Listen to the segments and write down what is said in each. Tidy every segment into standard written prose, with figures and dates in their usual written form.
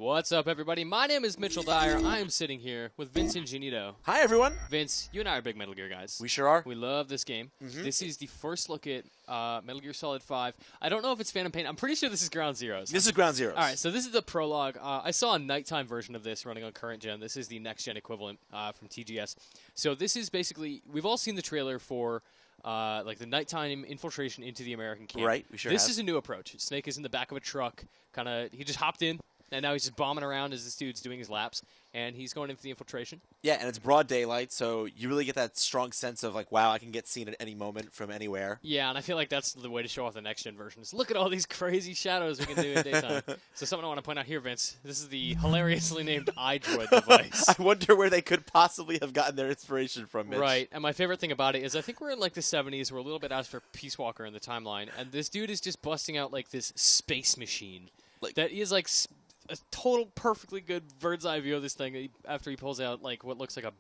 What's up, everybody? My name is Mitchell Dyer. I am sitting here with Vince Ingenito. Hi, everyone. Vince, you and I are big Metal Gear guys. We sure are. We love this game. This is the first look at Metal Gear Solid 5. I don't know if it's Phantom Pain. I'm pretty sure this is Ground Zeroes. This is Ground Zeroes. All right, so this is the prologue. I saw a nighttime version of this running on current gen. This is the next-gen equivalent from TGS. So this is basically, we've all seen the trailer for like the nighttime infiltration into the American camp. Right, we sure This have. is a new approach. Snake is in the back of a truck. He just hopped in. And now he's just bombing around as this dude's doing his laps, and he's going in for the infiltration. Yeah, and it's broad daylight, so you really get that strong sense of, like, wow, I can get seen at any moment from anywhere. Yeah, and I feel like that's the way to show off the next-gen versions. Look at all these crazy shadows we can do in daytime. So something I want to point out here, Vince, this is the hilariously named iDroid device. I wonder where they could possibly have gotten their inspiration from, Mitch. Right, and my favorite thing about it is I think we're in, like, the 70s. We're a little bit out for Peace Walker in the timeline, and this dude is just busting out, like, this space machine that is, like, a total perfectly good bird's eye view of this thing after he pulls out like what looks like a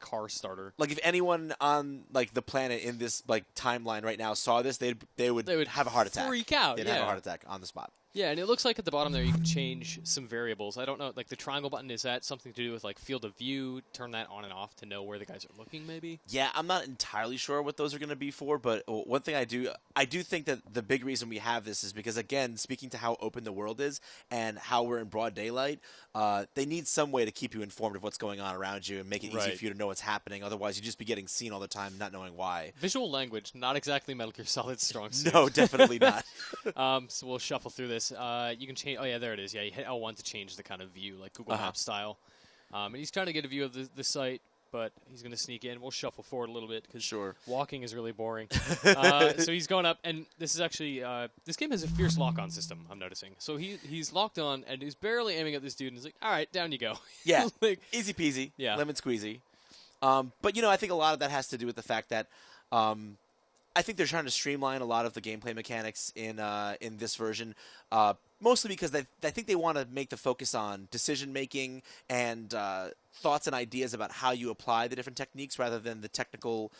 car starter. Like if anyone on like the planet in this like timeline right now saw this, they would have a heart attack. Freak out. They'd have a heart attack on the spot. Yeah, and it looks like at the bottom there you can change some variables. I don't know, like the triangle button, is that something to do with like field of view? Turn that on and off to know where the guys are looking, maybe? Yeah, I'm not entirely sure what those are going to be for, but one thing I do think that the big reason we have this is because, again, speaking to how open the world is and how we're in broad daylight, they need some way to keep you informed of what's going on around you and make it easy for you to know what's happening. Otherwise, you'd just be getting seen all the time, not knowing why. Visual language, not exactly Metal Gear Solid's strong suit. No, definitely not. So we'll shuffle through this. You can change. Oh yeah, there it is. Yeah, you hit L1 to change the kind of view, like Google Maps style. And he's trying to get a view of the site, but he's going to sneak in. We'll shuffle forward a little bit because walking is really boring. So he's going up, and this is actually this game has a fierce lock-on system. I'm noticing. So he's locked on, and he's barely aiming at this dude, and he's like, "All right, down you go." Yeah, like, easy peasy. Yeah, lemon squeezy. But I think a lot of that has to do with the fact that. I think they're trying to streamline a lot of the gameplay mechanics in this version, mostly because I think they want to make the focus on decision-making and thoughts and ideas about how you apply the different techniques rather than the technical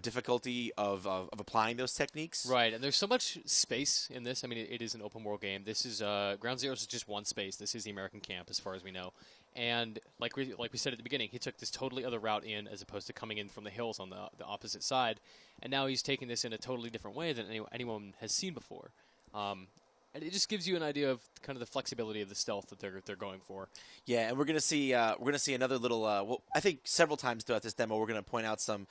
difficulty of applying those techniques. Right, and there's so much space in this. I mean, it is an open-world game. This is Ground Zeroes is just one space. This is the American camp, as far as we know. And like we said at the beginning, he took this totally other route in as opposed to coming in from the hills on the opposite side. And now he's taking this in a totally different way than anyone has seen before. And it just gives you an idea of kind of the flexibility of the stealth that they're going for. Yeah, and we're gonna see another little. Well, I think several times throughout this demo, we're gonna point out some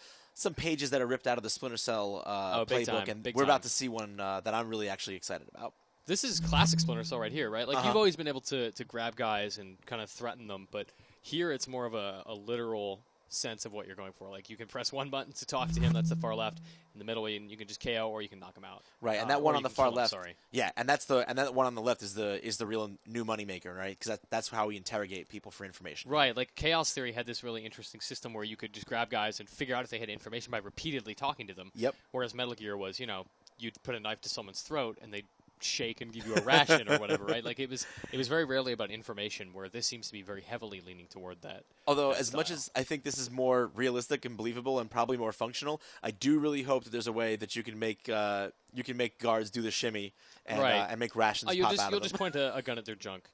pages that are ripped out of the Splinter Cell playbook, and we're about to see one that I'm really actually excited about. This is classic Splinter Cell right here, right? Like you've always been able to grab guys and kind of threaten them, but here it's more of a literal sense of what you're going for. Like you can press one button to talk to him, that's the far left. In the middle, and you can just KO or you can knock him out. Right, and that one on the far left. Sorry. Yeah, and that one on the left is the real new moneymaker, right? Because that's how we interrogate people for information. Right, like Chaos Theory had this really interesting system where you could just grab guys and figure out if they had information by repeatedly talking to them. Yep. Whereas Metal Gear was, you'd put a knife to someone's throat and they'd shake and give you a ration or whatever, right? Like it was very rarely about information, where this seems to be very heavily leaning toward that. Although as much as I think this is more realistic and believable and probably more functional, I do really hope that there's a way that you can make guards do the shimmy and make rations pop out of them. You'll just point a gun at their junk.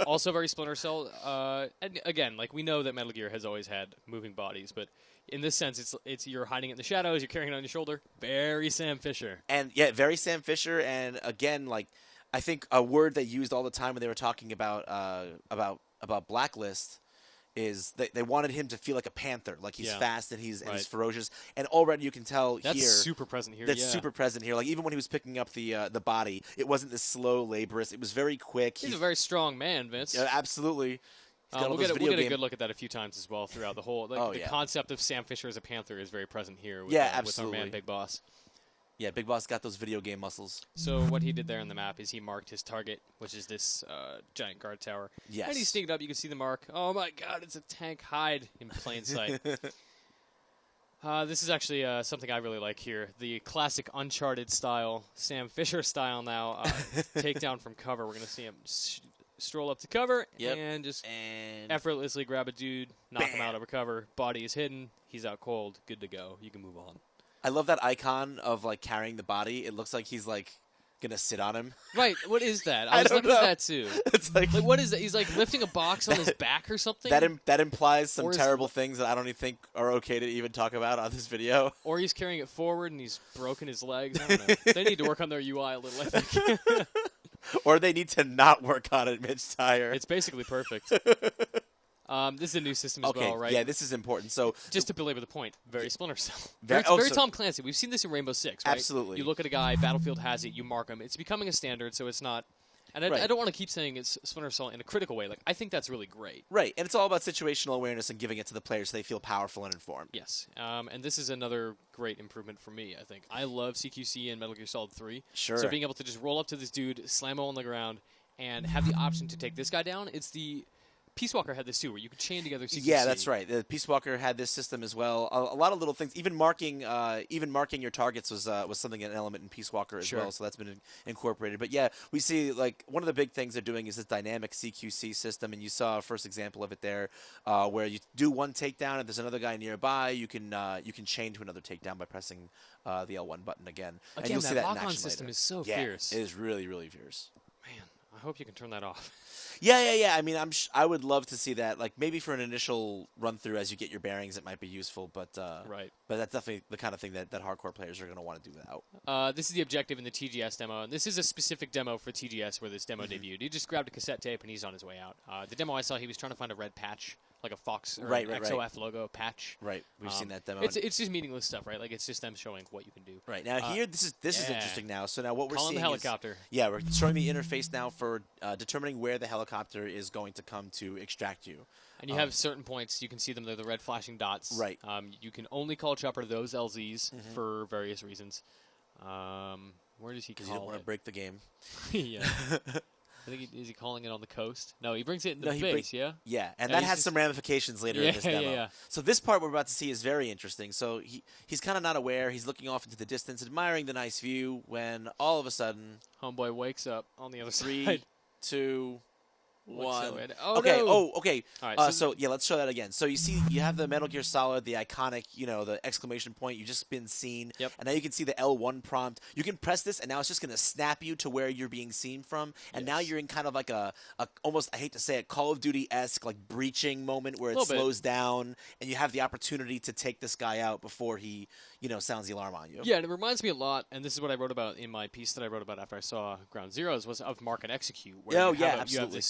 Also very Splinter Cell. And again, like we know that Metal Gear has always had moving bodies, but in this sense, it's you're hiding it in the shadows, you're carrying it on your shoulder. Very Sam Fisher. And yeah, very Sam Fisher. And again, like I think a word they used all the time when they were talking about Blacklist is they wanted him to feel like a panther, like he's fast and he's ferocious. And already you can tell that's super present here. That's super present here. Like even when he was picking up the body, it wasn't this slow, laborious. It was very quick. He's a very strong man, Vince. Yeah, absolutely. We'll get a good look at that a few times as well throughout the whole. The concept of Sam Fisher as a panther is very present here with, with our man Big Boss. Yeah, Big Boss got those video game muscles. So what he did there on the map is he marked his target, which is this giant guard tower. Yes. And he sneaked up. You can see the mark. Oh, my God, it's a tank hide in plain sight. This is actually something I really like here. The classic Uncharted style, Sam Fisher style now, takedown from cover. We're going to see him stroll up to cover and just effortlessly grab a dude, knock him out over cover. Body is hidden. He's out cold. Good to go. You can move on. I love that icon of like carrying the body. It looks like he's like gonna sit on him. Right. What is that? I I was don't looking know. at that too. It's like What is that? He's like lifting a box on his back or something. that implies some Or is- terrible things that I don't even think are okay to even talk about on this video. Or he's carrying it forward and he's broken his legs. I don't know. They need to work on their UI a little, I think. Or they need to not work on it mid-tire. It's basically perfect. This is a new system as okay, well, right? yeah, this is important. So Just to belabor the point, very Splinter Cell. Very- Very so- Tom Clancy. We've seen this in Rainbow Six, right? Absolutely. You look at a guy, Battlefield has it, you mark him. It's becoming a standard, so it's not... And I Right. don't want to keep saying it's Splinter Cell in a critical way. Like, I think that's really great. right, and it's all about situational awareness and giving it to the players so they feel powerful and informed. Yes. And this is another great improvement for me, I think. I love CQC in Metal Gear Solid 3. Sure. So being able to just roll up to this dude, slam him on the ground, and have the option to take this guy down, it's the... Peace Walker had this too, where you could chain together CQC. Yeah, that's right. The Peace Walker had this system as well. A lot of little things, even marking your targets was something, an element in Peace Walker as Sure. well. So that's been incorporated. But yeah, we see like one of the big things they're doing is this dynamic CQC system, and you saw a first example of it there, where you do one takedown and there's another guy nearby. You can chain to another takedown by pressing the L1 button again. And you'll that see that in lock-on action system later. is so Yeah, fierce. it is really, really fierce. Man, I hope you can turn that off. Yeah. I mean, I would love to see that. Like maybe for an initial run through as you get your bearings, it might be useful. But Right. But that's definitely the kind of thing that hardcore players are going to want to do without. This is the objective in the TGS demo, and this is a specific demo for TGS where this demo Mm-hmm. debuted. He just grabbed a cassette tape and he's on his way out. The demo I saw, he was trying to find a red patch, like a Fox or Right, an right. XOF logo patch. Right, we've seen that demo. It's just meaningless stuff, right? Like it's just them showing what you can do. Right now, here this is yeah. interesting now. So now what we're Calling seeing the helicopter. is we're showing the interface now for determining where the helicopter is going to come to extract you. And you have certain points. You can see them. They're the red flashing dots. Right. You can only call Chopper to those LZs for various reasons. Where does he Because you don't call want to it? break the game. Yeah. I think is he calling it on the coast? No, he brings it in the No, he base, yeah? Yeah, and Yeah, that he's has just- some ramifications later in this Yeah, demo. yeah. So this part we're about to see is very interesting. So he's kind of not aware. He's looking off into the distance, admiring the nice view, when all of a sudden, Homeboy wakes up on the other 3, side. 2, Looks so 1. in- Oh, okay. no. Oh, okay. All right, So yeah, let's show that again. So you see, you have the Metal Gear Solid, the iconic, the exclamation point. You've just been seen. Yep. And now you can see the L1 prompt. You can press this, and now it's just going to snap you to where you're being seen from. And now Yes. you're in kind of like a almost, I hate to say it, Call of Duty-esque like breaching moment where it Little bit. slows down, and you have the opportunity to take this guy out before he, sounds the alarm on you. Yeah, and it reminds me a lot, and this is what I wrote about in my piece that I wrote about after I saw Ground Zeroes, was of mark and execute. Where Oh, you yeah, have absolutely.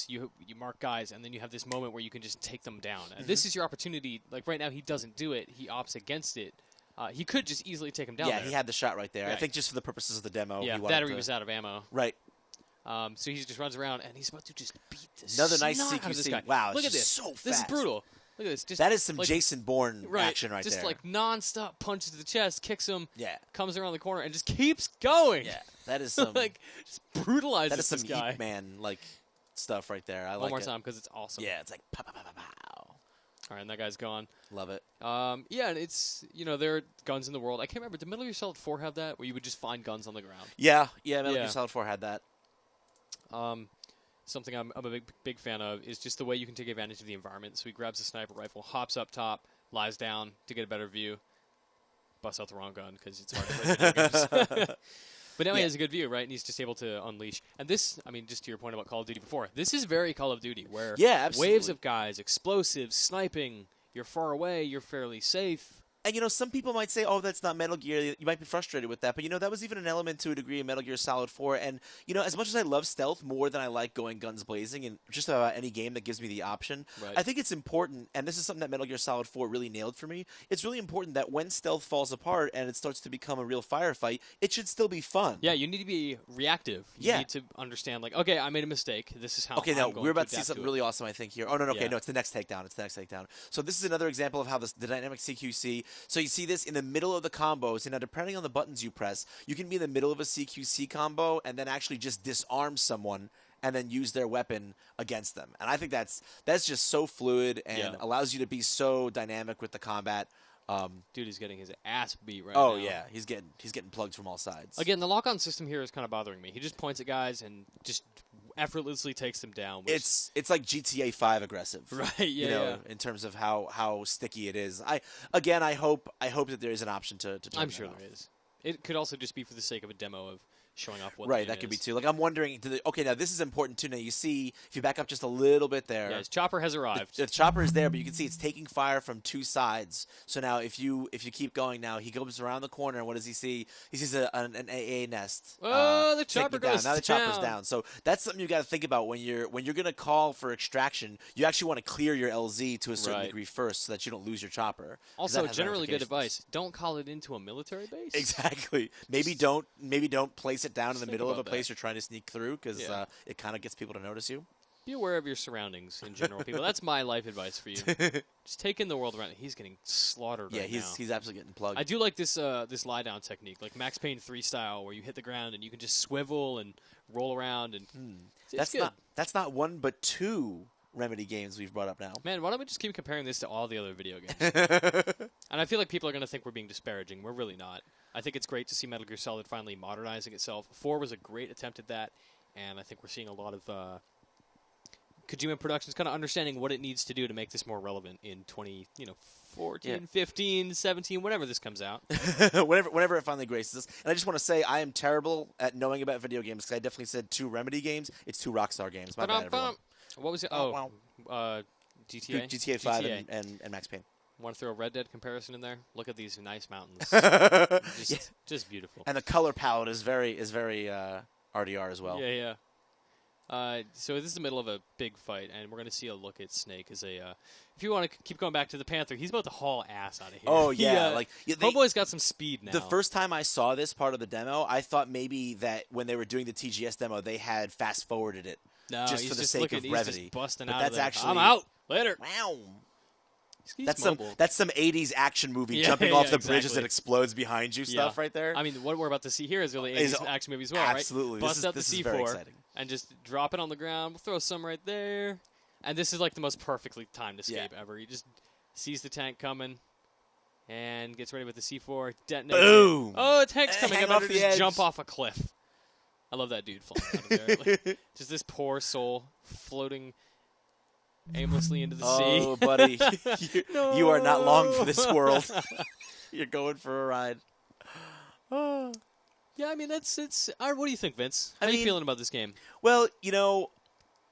you mark guys, and then you have this moment where you can just take them down. And this is your opportunity. Like right now, he doesn't do it. He opts against it. He could just easily take him down. Yeah, there. he had the shot right there. I Right. think just for the purposes of the demo, Yeah, he wanted battery to- was out of ammo. Right. So he just runs around, and he's about to just beat the Another nice snot out of this CQC. guy. Wow, Look it's at this. just so This is fast. brutal. Look at this. Just That is some like, Jason Bourne right, action right just there. like non-stop punches to the chest, kicks him, Yeah. comes around the corner, and just keeps going. Yeah, that is some like just brutalizes that is some this guy. Heat Man like stuff right there. I One like more it. time because it's awesome. Yeah, it's like pow, pow, pow, pow, pow. All right, and that guy's gone. Love it. Yeah, and it's there are guns in the world. I can't remember. Did Metal Gear Solid 4 have that, where you would just find guns on the ground? Yeah, Metal Yeah. Gear Solid 4 had that. Something I'm a big fan of is just the way you can take advantage of the environment. So he grabs a sniper rifle, hops up top, lies down to get a better view, busts out the wrong gun because it's hard to play video games. But now he has a good view, right? And he's just able to unleash. And this, I mean, just to your point about Call of Duty before, this is very Call of Duty, where Yeah, absolutely. waves of guys, explosives, sniping, you're far away, you're fairly safe. And, some people might say, oh, that's not Metal Gear. You might be frustrated with that. But, that was even an element to a degree in Metal Gear Solid 4. And, as much as I love stealth more than I like going guns blazing in just about any game that gives me the option, Right. I think it's important, and this is something that Metal Gear Solid 4 really nailed for me, it's really important that when stealth falls apart and it starts to become a real firefight, it should still be fun. Yeah, you need to be reactive. You Yeah. need to understand, like, okay, I made a mistake. This is how Okay, I'm now going we're about to see adapt something it. really awesome, I think, here. Oh, no, okay, Yeah. no, it's the next takedown. It's the next takedown. So this is another example of how the dynamic CQC. So you see this in the middle of the combos, and now depending on the buttons you press, you can be in the middle of a CQC combo and then actually just disarm someone and then use their weapon against them. And I think that's just so fluid and Yeah. allows you to be so dynamic with the combat. Dude is getting his ass beat right Oh now. yeah, he's getting plugged from all sides. Again, the lock-on system here is kind of bothering me. He just points at guys and just effortally takes them down. Which, It's like GTA 5 aggressive, right, yeah, in terms of how sticky it is. I hope that there is an option to turn I'm that sure off. there is. It could also just be for the sake of a demo of showing off what. Right, the that could be is. too. Like I'm wondering. Okay, now this is important too. Now you see if you back up just a little bit there. Yeah, his chopper has arrived. The chopper is there, but you can see it's taking fire from two sides. So now, if you keep going, now he goes around the corner, and what does he see? He sees an AA nest. Oh, the taking chopper it down. goes Now the chopper's down. down. So that's something you got to think about when you're gonna call for extraction. You actually want to clear your LZ to a certain Right. degree first, so that you don't lose your chopper. 'Cause Also, that has generally good ramifications. advice: don't call it into a military base. Exactly. Maybe don't place it down in the Think middle of a about place that. you're trying to sneak through, because Yeah. it kind of gets people to notice you. Be aware of your surroundings in general, people. That's my life advice for you. Just take in the world around you. He's getting slaughtered Yeah, right now. he's absolutely getting plugged. I do like this this lie down technique, like Max Payne 3 style, where you hit the ground and you can just swivel and roll around, and it's good. That's not one but two Remedy games we've brought up now. Man, why don't we just keep comparing this to all the other video games? And I feel like people are going to think we're being disparaging. We're really not. I think it's great to see Metal Gear Solid finally modernizing itself. 4 was a great attempt at that, and I think we're seeing a lot of Kojima Productions kind of understanding what it needs to do to make this more relevant in 2014, 15, 17, whenever this comes out. whenever it finally graces us. And I just want to say I am terrible at knowing about video games, because I definitely said 2 Remedy games. It's 2 Rockstar games. My bad, everyone. What was it? Wow. GTA? GTA 5 and Max Payne. Want to throw a Red Dead comparison in there? Look at these nice mountains. Yeah. Just beautiful. And the color palette is very RDR as well. Yeah. So this is the middle of a big fight, and we're going to see a look at Snake as a. If you want to keep going back to the Panther, he's about to haul ass out of here. Oh yeah, Hoboy's got some speed now. The first time I saw this part of the demo, I thought maybe that when they were doing the TGS demo, they had fast forwarded it just he's for the just sake of he's brevity. Just busting But out that's of there. actually I'm out. Later. Wow. He's That's mobile. some 80s action movie Yeah, jumping off yeah, the bridge as exactly. it explodes behind you stuff right there. I mean, what we're about to see here is really Is 80s action movie as well, right? absolutely. Bust out the This is very C4 exciting. and just drop it on the ground. We'll throw some right there. And this is like the most perfectly timed escape ever. He just sees the tank coming and gets ready with the C4. Detonates. Boom! Oh, a tank's coming. Hang I'm about off to the just edge. jump off a cliff. I love that dude flying out of there. Like, just this poor soul floating aimlessly into the Oh, sea. buddy. You are not long for this No. world. You're going for a ride. Yeah, I mean, it's. What do you think, Vince? How I are you mean- feeling about this game? Well,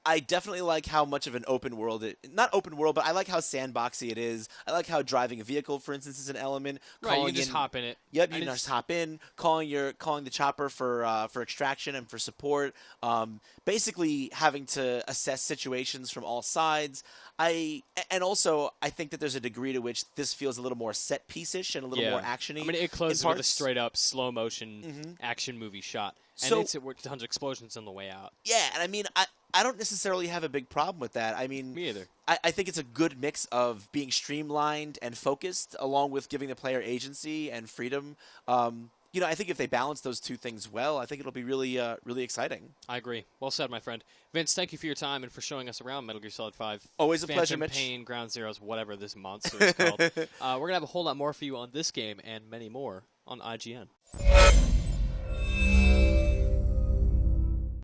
I definitely like how much of an open world not open world, but I like how sandboxy it is. I like how driving a vehicle, for instance, is an element. Right, you Calling can just in- hop in it. Yep, And you can it's- just hop in, calling the chopper for extraction and for support. Basically, having to assess situations from all sides. And also I think that there's a degree to which this feels a little more set piece-ish and a little more actiony. I mean, it closes in with a parts. straight up slow motion action movie shot, and So- it's with tons of explosions on the way out. Yeah, and I mean, I don't necessarily have a big problem with that. I mean, Me either. I think it's a good mix of being streamlined and focused, along with giving the player agency and freedom. I think if they balance those two things well, I think it'll be really, really exciting. I agree. Well said, my friend. Vince, thank you for your time and for showing us around Metal Gear Solid 5. Always a Phantom pleasure, Mitch. Pain, Ground Zeroes, whatever this monster is called. We're going to have a whole lot more for you on this game and many more on IGN.